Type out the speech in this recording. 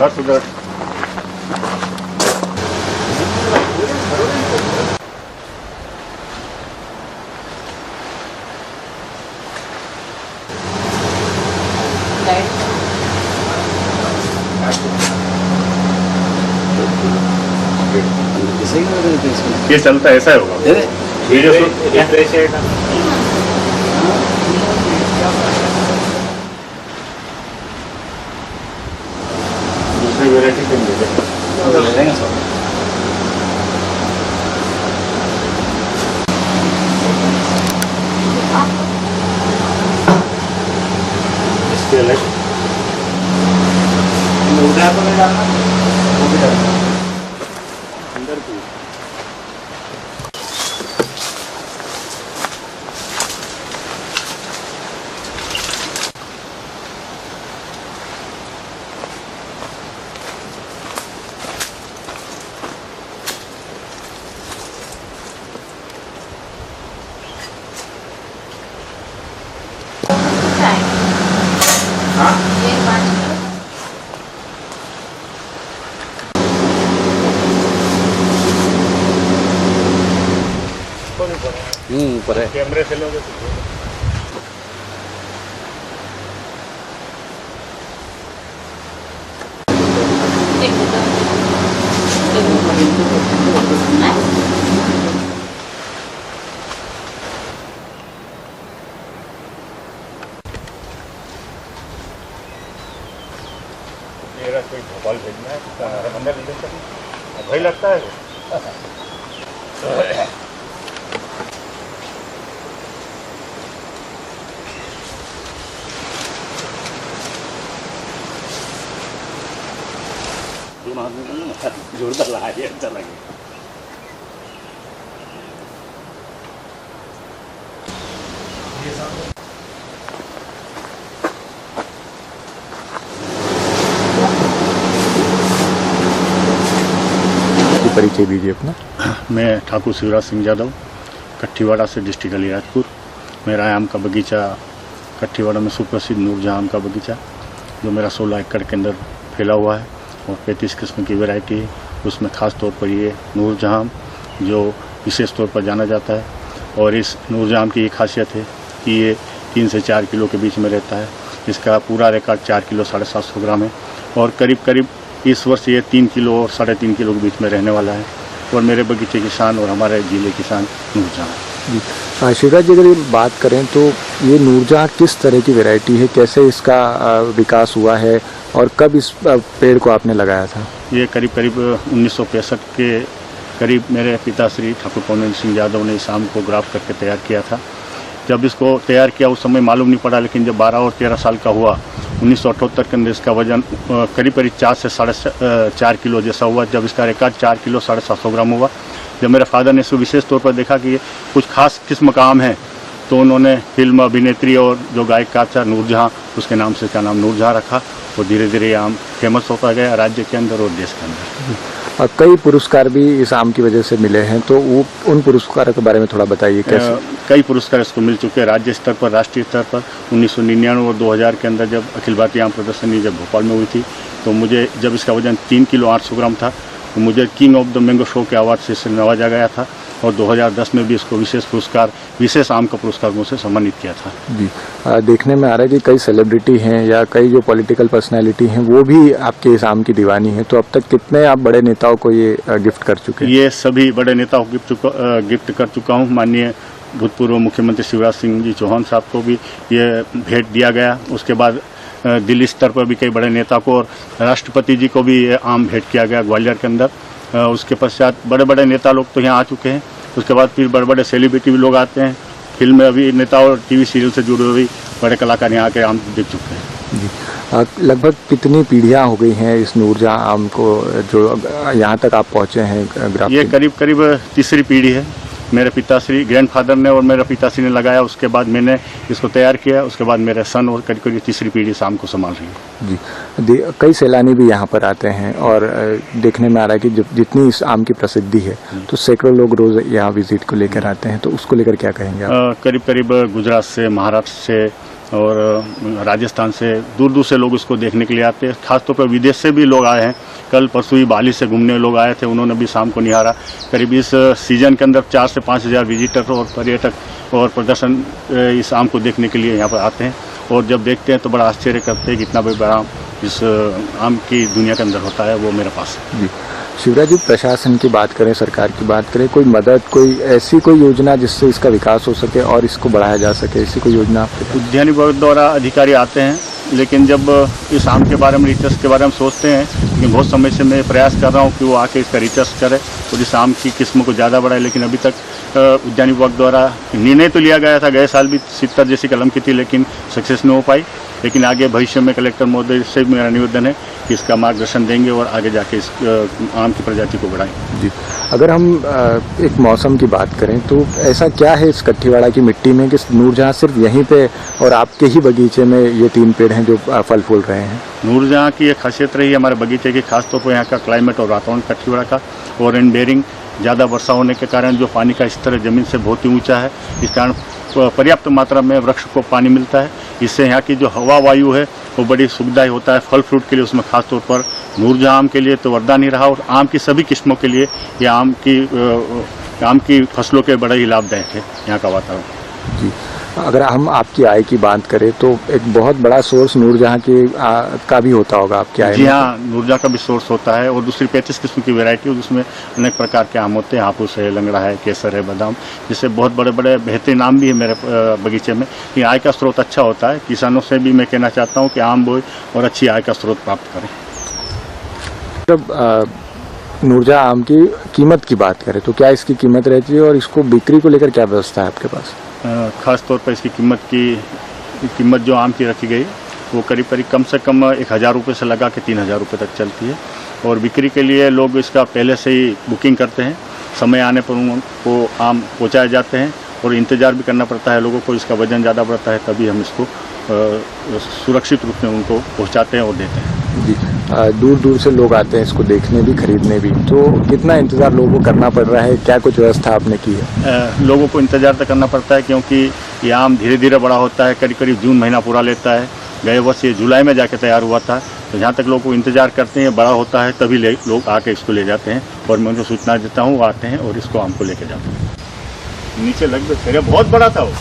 बस उधर ये चलता है, ऐसा होगा ये जो दूसरी वैरायटी के ले लेंगे सर। इसके अलग उधर तो नहीं डालना, वो भी डालना अंदर की। ऊपर है कैमरे से लोगे तो मेरा कोई भोपाल भेजना है, अंदर भय लगता है। दोनों हाथ में जोरदार लगा है, अच्छा लगे। परिचय दीजिए अपना। मैं ठाकुर शिवराज सिंह यादव, कट्ठीवाड़ा से, डिस्ट्रिक्ट अलीराजपुर। मेरा आम का बगीचा कट्ठीवाड़ा में सुप्रसिद्ध नूरजहां आम का बगीचा, जो मेरा 16 एकड़ के अंदर फैला हुआ है और 35 किस्म की वैरायटी है। उसमें ख़ास तौर पर ये नूरजहां जो विशेष तौर पर जाना जाता है। और इस नूरजहां की ये खासियत है कि ये 3 से 4 किलो के बीच में रहता है। इसका पूरा रिकॉर्ड 4 किलो 750 ग्राम है और करीब करीब इस वर्ष ये 3 किलो और 3.5 किलो के बीच में रहने वाला है। और मेरे बगीचे की शान और हमारे जिले की शान नूरजहां है। शिवराज जी, अगर ये बात करें तो ये नूरजहां किस तरह की वैरायटी है, कैसे इसका विकास हुआ है और कब इस पेड़ को आपने लगाया था? ये करीब करीब 1965 के करीब मेरे पिता श्री ठाकुर पवन सिंह यादव ने इस आम को ग्राफ्ट करके तैयार किया था। जब इसको तैयार किया उस समय मालूम नहीं पड़ा, लेकिन जब 12 और 13 साल का हुआ 1978 के अंदर इसका वजन करीब करीब 4 से 4.5 किलो जैसा हुआ। जब इसका रिकॉर्ड 4 किलो 750 ग्राम हुआ, जब मेरे फादर ने इसको विशेष तौर पर देखा कि ये कुछ खास किस्म का आम है, तो उन्होंने फिल्म अभिनेत्री और जो गायककार था नूरजहां, उसके नाम से इसका नाम नूरजहां रखा। और धीरे धीरे आम फेमस होता गया राज्य के अंदर और देश के अंदर। और कई पुरस्कार भी इस आम की वजह से मिले हैं, तो वो उन पुरस्कारों के बारे में थोड़ा बताइए। कैसे? कई पुरस्कार इसको मिल चुके हैं राज्य स्तर पर, राष्ट्रीय स्तर पर। 1999 और 2000 के अंदर जब अखिल भारतीय आम प्रदर्शनी जब भोपाल में हुई थी, तो मुझे जब इसका वजन 3 किलो 800 ग्राम था, तो मुझे king of the mango show के अवार्ड से नवाजा गया था। और 2010 में भी इसको विशेष पुरस्कार, विशेष आम का पुरस्कार मुझसे सम्मानित किया था। जी, देखने में आ रहा है कि कई सेलिब्रिटी हैं या कई जो पॉलिटिकल पर्सनैलिटी हैं वो भी आपके इस आम की दीवानी है। तो अब तक कितने आप बड़े नेताओं को ये गिफ्ट कर चुके हैं? ये सभी बड़े नेताओं को गिफ्ट कर चुका हूँ। माननीय भूतपूर्व मुख्यमंत्री शिवराज सिंह जी चौहान साहब को भी ये भेंट दिया गया। उसके बाद दिल्ली स्तर पर भी कई बड़े नेता को और राष्ट्रपति जी को भी ये आम भेंट किया गया ग्वालियर के अंदर। उसके पश्चात बड़े बड़े नेता लोग तो यहाँ आ चुके हैं। उसके बाद फिर बड़े बड़े सेलिब्रिटी भी लोग आते हैं। फिल्म अभिनेता और टीवी सीरियल से जुड़े हुए बड़े कलाकार यहाँ के आम देख चुके हैं। जी, लगभग कितनी पीढ़ियाँ हो गई हैं इस नूरजहां आम को जो यहाँ तक आप पहुँचे हैं? ये करीब करीब तीसरी पीढ़ी है। मेरे पिताश्री ग्रैंडफादर ने और मेरे पिताश्री ने लगाया, उसके बाद मैंने इसको तैयार किया, उसके बाद मेरे सन और करीब करीब तीसरी पीढ़ी शाम को संभाल रही है। जी, कई सैलानी भी यहाँ पर आते हैं और देखने में आ रहा है कि जितनी इस आम की प्रसिद्धि है तो सैकड़ों लोग रोज यहाँ विजिट को लेकर आते हैं, तो उसको लेकर क्या कहेंगे आप? करीब करीब गुजरात से, महाराष्ट्र से, और राजस्थान से दूर दूर से लोग इसको देखने के लिए आते हैं। खासतौर पर विदेश से भी लोग आए हैं। कल परसों ही बाली से घूमने लोग आए थे, उन्होंने भी शाम को निहारा। करीब इस सीजन के अंदर 4 से 5 हज़ार विजिटर और पर्यटक और प्रदर्शन इस आम को देखने के लिए यहाँ पर आते हैं, और जब देखते हैं तो बड़ा आश्चर्य करते हैं कि इतना बड़ा इस आम की दुनिया के अंदर होता है, वो मेरे पास है। शिवराज जी, प्रशासन की बात करें, सरकार की बात करें, कोई मदद, कोई ऐसी कोई योजना जिससे इसका विकास हो सके और इसको बढ़ाया जा सके, ऐसी कोई योजना आपके? उद्यान विभाग द्वारा अधिकारी आते हैं, लेकिन जब इस आम के बारे में रिसर्च के बारे में सोचते हैं कि बहुत समय से मैं प्रयास कर रहा हूँ कि वो आके इसका रिसर्च करे और इस आम की किस्म को ज़्यादा बढ़ाए, लेकिन अभी तक उद्यान विभाग द्वारा निर्णय तो लिया गया था। गए साल भी 70 जैसी कलम की थी, लेकिन सक्सेस नहीं हो पाई। लेकिन आगे भविष्य में कलेक्टर महोदय से मेरा निवेदन है कि इसका मार्गदर्शन देंगे और आगे जाके इस आम की प्रजाति को बढ़ाएं। जी, अगर हम एक मौसम की बात करें तो ऐसा क्या है इस कठीवाड़ा की मिट्टी में कि नूरजहां सिर्फ यहीं पे और आपके ही बगीचे में ये 3 पेड़ हैं जो फल फूल रहे हैं? नूरजहां की एक खासियत रही है हमारे बगीचे की, खासतौर पर यहाँ का क्लाइमेट और वातावरण कठीवाड़ा का, और रेन बेरिंग ज़्यादा वर्षा होने के कारण जो पानी का स्तर ज़मीन से बहुत ही ऊँचा है, इस कारण पर्याप्त मात्रा में वृक्ष को पानी मिलता है। इससे यहाँ की जो हवा वायु है वो बड़ी सुविधा होता है फल फ्रूट के लिए। उसमें खास तौर पर नूरजहां आम के लिए तो वरदान ही रहा, और आम की सभी किस्मों के लिए ये आम की फसलों के बड़ा ही लाभदायक है यहाँ का वातावरण। जी, अगर हम आपकी आय की बात करें तो एक बहुत बड़ा सोर्स नूरजहां का भी होता होगा आपकी आय? जी हाँ, नूरजहां का भी सोर्स होता है, और दूसरी 35 किस्म की वैरायटी है, जिसमें अनेक प्रकार के आम होते हैं। हापुस है, लंगड़ा है, केसर है, बादाम, जिससे बहुत बड़े बड़े बेहतरीन आम भी है मेरे बगीचे में। ये आय का स्रोत अच्छा होता है। किसानों से भी मैं कहना चाहता हूँ कि आम बोए और अच्छी आय का स्रोत प्राप्त करें। जब नूरजहां आम की कीमत की बात करें तो क्या इसकी कीमत रहती है और इसको बिक्री को लेकर क्या व्यवस्था है आपके पास? खास तौर पर इसकी कीमत जो आम की रखी गई वो करीब कम से कम 1000 रुपये से लगा के 3000 रुपये तक चलती है, और बिक्री के लिए लोग इसका पहले से ही बुकिंग करते हैं। समय आने पर उनको आम पहुंचाए जाते हैं, और इंतज़ार भी करना पड़ता है लोगों को। इसका वजन ज़्यादा बढ़ता है, तभी हम इसको सुरक्षित रूप में उनको पहुंचाते हैं और देते हैं। जी, दूर दूर से लोग आते हैं इसको देखने भी, खरीदने भी, तो कितना इंतज़ार लोगों को करना पड़ रहा है? क्या कुछ व्यवस्था आपने की है? लोगों को इंतज़ार तो करना पड़ता है, क्योंकि ये आम धीरे धीरे बड़ा होता है। करीब जून महीना पूरा लेता है। गए वर्ष ये जुलाई में जाके तैयार हुआ था, तो जहाँ तक लोगों को इंतज़ार करते हैं बड़ा होता है, तभी लोग आके इसको ले जाते हैं, और मैं उनको सूचना देता हूँ, वो आते हैं और इसको आम को लेके जाते हैं। नीचे लग बहुत बड़ा था वो।